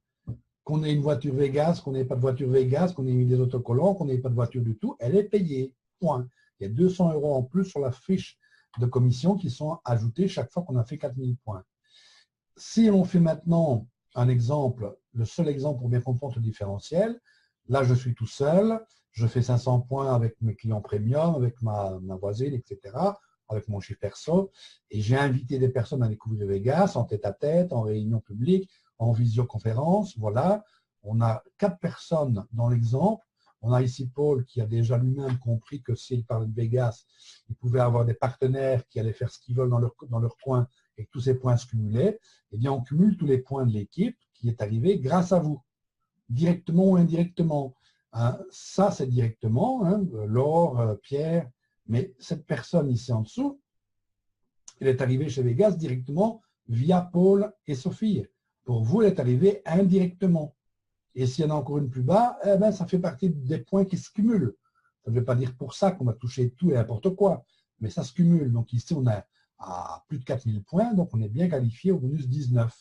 Qu'on ait une voiture Vegas, qu'on n'ait pas de voiture Vegas, qu'on ait mis des autocollants, qu'on n'ait pas de voiture du tout, elle est payée, point. Il y a 200 euros en plus sur la fiche de commission qui sont ajoutés chaque fois qu'on a fait 4000 points. Si on fait maintenant un exemple, le seul exemple pour bien comprendre le différentiel, là je suis tout seul, je fais 500 points avec mes clients premium, avec ma voisine, etc., avec mon chiffre perso, et j'ai invité des personnes à découvrir Vegas en tête-à-tête, en réunion publique, en visioconférence, voilà. On a 4 personnes dans l'exemple. On a ici Paul qui a déjà lui-même compris que s'il parlait de Vegas, il pouvait avoir des partenaires qui allaient faire ce qu'ils veulent dans leur coin et que tous ces points se cumulaient. Eh bien, on cumule tous les points de l'équipe qui est arrivée grâce à vous, directement ou indirectement. Hein, ça, c'est directement, hein, Laure, Pierre, mais cette personne ici en dessous, elle est arrivée chez Vegas directement via Paul et Sophie. Pour vous, elle est arrivée indirectement. Et s'il y en a encore une plus bas, eh ben, ça fait partie des points qui se cumulent. Ça ne veut pas dire pour ça qu'on va toucher tout et n'importe quoi, mais ça se cumule. Donc ici, on a à plus de 4000 points, donc on est bien qualifié au bonus 19.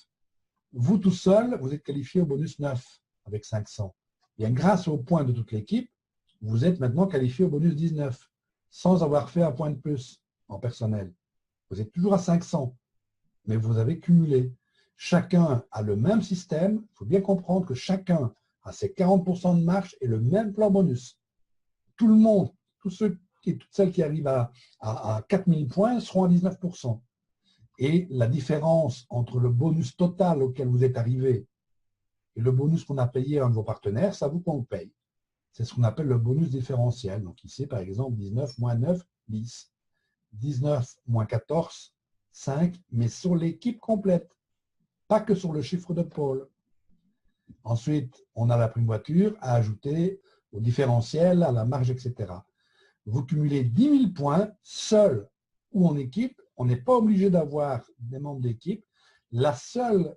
Vous tout seul, vous êtes qualifié au bonus 9 avec 500. Et bien, grâce aux points de toute l'équipe, vous êtes maintenant qualifié au bonus 19, sans avoir fait un point de plus en personnel. Vous êtes toujours à 500, mais vous avez cumulé. Chacun a le même système. Il faut bien comprendre que chacun a ses 40% de marge et le même plan bonus. Tout le monde toutes celles qui arrivent à 4000 points seront à 19%. Et la différence entre le bonus total auquel vous êtes arrivé et le bonus qu'on a payé à un de vos partenaires, ça vous qu'on le paye. C'est ce qu'on appelle le bonus différentiel. Donc ici, par exemple, 19 moins 9, 10. 19 moins 14, 5, mais sur l'équipe complète, pas que sur le chiffre de Paul. Ensuite, on a la prime voiture à ajouter au différentiel, à la marge, etc. Vous cumulez 10 000 points seul ou en équipe. On n'est pas obligé d'avoir des membres d'équipe. Le seul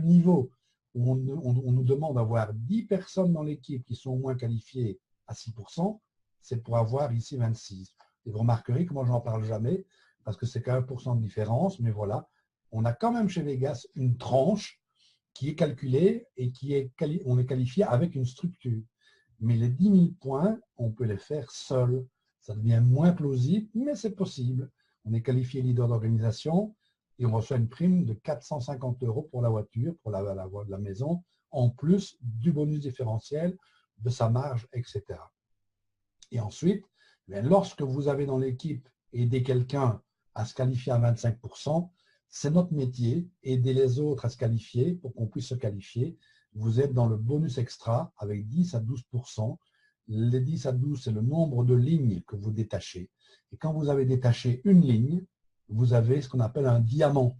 niveau où on nous demande d'avoir 10 personnes dans l'équipe qui sont au moins qualifiées à 6%, c'est pour avoir ici 26. Et vous remarquerez que moi, je n'en parle jamais parce que c'est qu'à 1% de différence. Mais voilà, on a quand même chez Vegas une tranche qui est calculée et on est qualifié avec une structure. Mais les 10 000 points, on peut les faire seul. Ça devient moins plausible, mais c'est possible. On est qualifié leader d'organisation et on reçoit une prime de 450 € pour la voiture, pour la maison, en plus du bonus différentiel, de sa marge, etc. Et ensuite, lorsque vous avez dans l'équipe aidé quelqu'un à se qualifier à 25%, c'est notre métier, aider les autres à se qualifier pour qu'on puisse se qualifier. Vous êtes dans le bonus extra avec 10 à 12%. Les 10 à 12, c'est le nombre de lignes que vous détachez. Et quand vous avez détaché une ligne, vous avez ce qu'on appelle un diamant.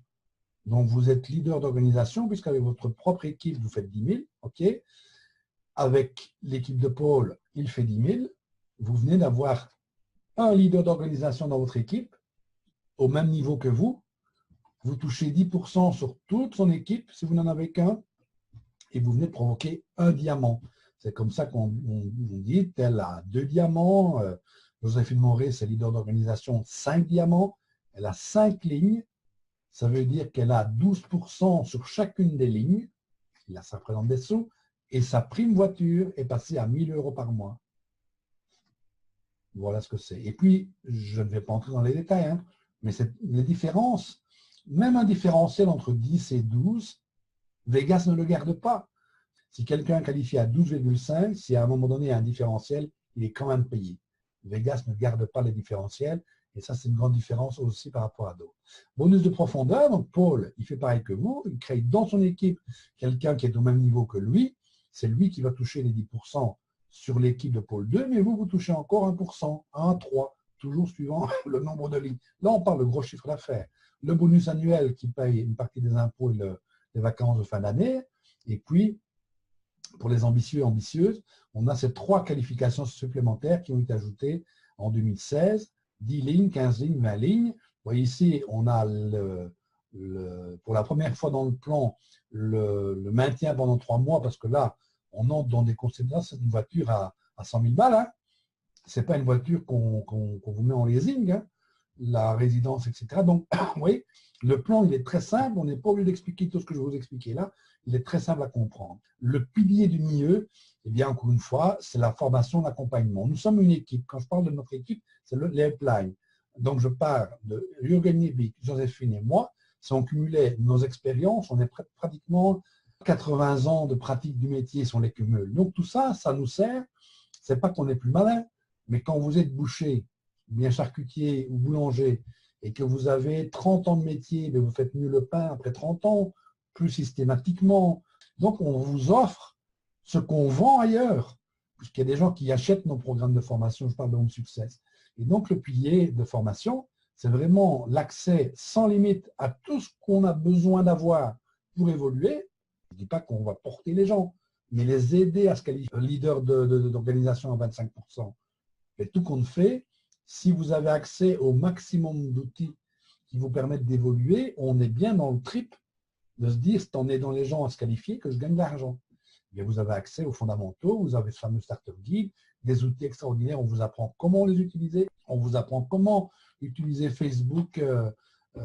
Donc, vous êtes leader d'organisation, puisqu'avec votre propre équipe, vous faites 10 000. OK. Avec l'équipe de Paul, il fait 10 000. Vous venez d'avoir un leader d'organisation dans votre équipe, au même niveau que vous. Vous touchez 10% sur toute son équipe, si vous n'en avez qu'un, et vous venez de provoquer un diamant. C'est comme ça qu'on dit, tel a 2 diamants. Joséphine Moré, c'est leader d'organisation, 5 diamants. Elle a 5 lignes. Ça veut dire qu'elle a 12% sur chacune des lignes. Là, ça représente des sous. Et sa prime voiture est passée à 1 000 € par mois. Voilà ce que c'est. Et puis, je ne vais pas entrer dans les détails, hein, mais les différences, même un différentiel entre 10 et 12, Vegas ne le garde pas. Si quelqu'un qualifie à 12,5, si à un moment donné il y a un différentiel, il est quand même payé. Vegas ne garde pas les différentiels, et ça c'est une grande différence aussi par rapport à d'autres. Bonus de profondeur, donc Paul, il fait pareil que vous, il crée dans son équipe quelqu'un qui est au même niveau que lui, c'est lui qui va toucher les 10% sur l'équipe de Paul 2, mais vous touchez encore 1%, 1, 3, toujours suivant le nombre de lignes. Là, on parle de gros chiffre d'affaires. Le bonus annuel qui paye une partie des impôts et les vacances de fin d'année, et puis pour les ambitieux et ambitieuses, on a ces 3 qualifications supplémentaires qui ont été ajoutées en 2016, 10 lignes, 15 lignes, 20 lignes. Vous voyez ici, on a pour la première fois dans le plan le maintien pendant 3 mois, parce que là, on entre dans des considérations, c'est une voiture à 100 000 balles. Hein. Ce n'est pas une voiture qu'on vous met en leasing, hein, la résidence, etc. Donc, vous voyez, le plan, il est très simple. On n'est pas obligé d'expliquer tout ce que je vais vous expliquer là. Il est très simple à comprendre. Le pilier du milieu, eh bien, encore une fois, c'est la formation, l'accompagnement. Nous sommes une équipe. Quand je parle de notre équipe, c'est les helplines. Donc, je parle de Jürgen Liebig, Joséphine et moi. Si on cumulait nos expériences, on est pratiquement 80 ans de pratique du métier si on les cumule. Donc, tout ça, ça nous sert. C'est pas qu'on est plus malin, mais quand vous êtes boucher, bien charcutier ou boulanger, et que vous avez 30 ans de métier, mais vous faites mieux le pain après 30 ans, plus systématiquement. Donc, on vous offre ce qu'on vend ailleurs, puisqu'il y a des gens qui achètent nos programmes de formation, je parle de Home Success. Et donc, le pilier de formation, c'est vraiment l'accès sans limite à tout ce qu'on a besoin d'avoir pour évoluer. Je ne dis pas qu'on va porter les gens, mais les aider à se qualifier leader d'organisation à 25%. Et tout compte fait, si vous avez accès au maximum d'outils qui vous permettent d'évoluer, on est bien dans le trip de se dire, c'est en aidant les gens à se qualifier que je gagne de l'argent. Vous avez accès aux fondamentaux, vous avez ce fameux Starter Guide, des outils extraordinaires, on vous apprend comment les utiliser, on vous apprend comment utiliser Facebook,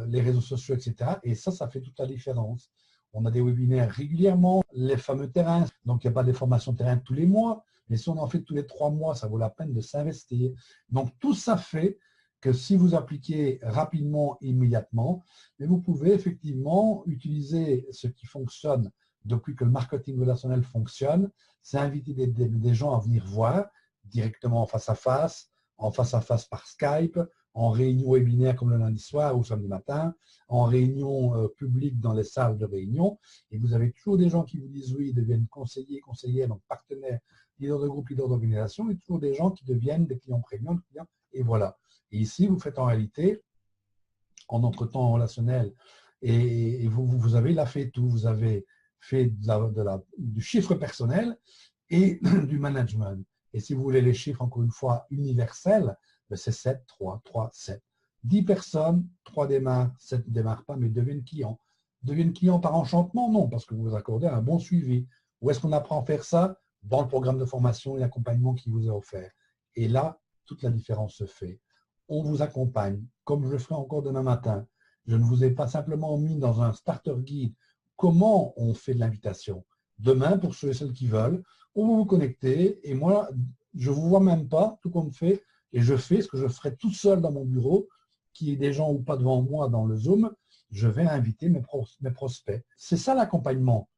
les réseaux sociaux, etc. Et ça fait toute la différence. On a des webinaires régulièrement, les fameux terrains, donc il n'y a pas des formations terrain tous les mois, mais si on en fait tous les 3 mois, ça vaut la peine de s'investir. Donc tout ça fait que si vous appliquez rapidement, immédiatement, mais vous pouvez effectivement utiliser ce qui fonctionne depuis que le marketing relationnel fonctionne, c'est inviter des gens à venir voir directement en face à face par Skype, en réunion webinaire comme le lundi soir ou samedi matin, en réunion publique dans les salles de réunion. Et vous avez toujours des gens qui vous disent oui, ils deviennent conseillers, conseillères, donc partenaires, leaders de groupe, leaders d'organisation, et toujours des gens qui deviennent des clients premium, et voilà. Et ici, vous faites en réalité, en entretemps relationnel, et vous avez là fait tout. Vous avez fait du chiffre personnel et du management. Et si vous voulez les chiffres, encore une fois, universels, c'est 7, 3, 3, 7. 10 personnes, 3 démarrent, 7 ne démarrent pas, mais deviennent clients. Deviennent clients par enchantement? Non, parce que vous vous accordez un bon suivi. Où est-ce qu'on apprend à faire ça? Dans le programme de formation et d'accompagnement qui vous est offert. Et là, toute la différence se fait. On vous accompagne, comme je le ferai encore demain matin. Je ne vous ai pas simplement mis dans un starter guide comment on fait de l'invitation. Demain, pour ceux et celles qui veulent, on va vous connecter et moi, je ne vous vois même pas, tout compte fait, et je fais ce que je ferai tout seul dans mon bureau, qui est des gens ou pas devant moi dans le Zoom, je vais inviter mes prospects. C'est ça l'accompagnement.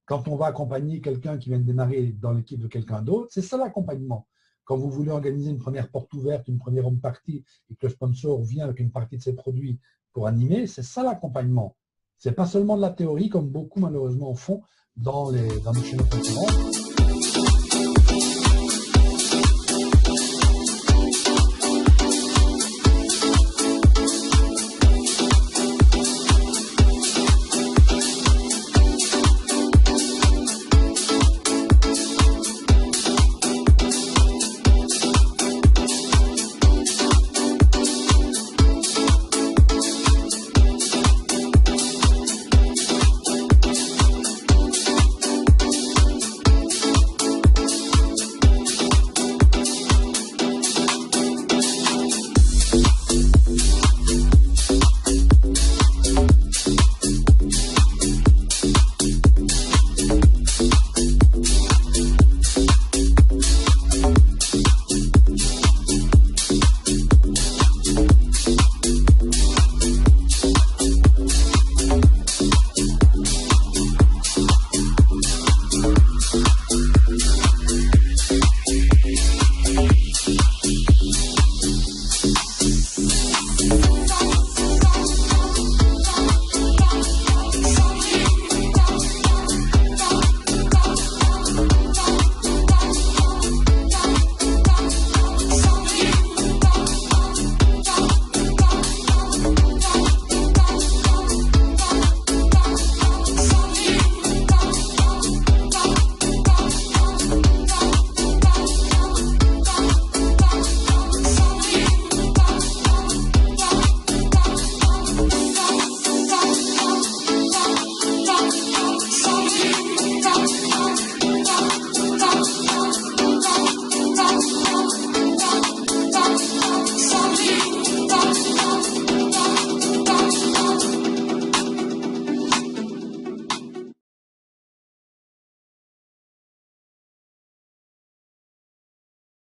Quand on va accompagner quelqu'un qui vient de démarrer dans l'équipe de quelqu'un d'autre, c'est ça l'accompagnement. Quand vous voulez organiser une première porte ouverte, une première home party, et que le sponsor vient avec une partie de ses produits pour animer, c'est ça l'accompagnement. Ce n'est pas seulement de la théorie, comme beaucoup malheureusement font dans nos chaînes concurrentes.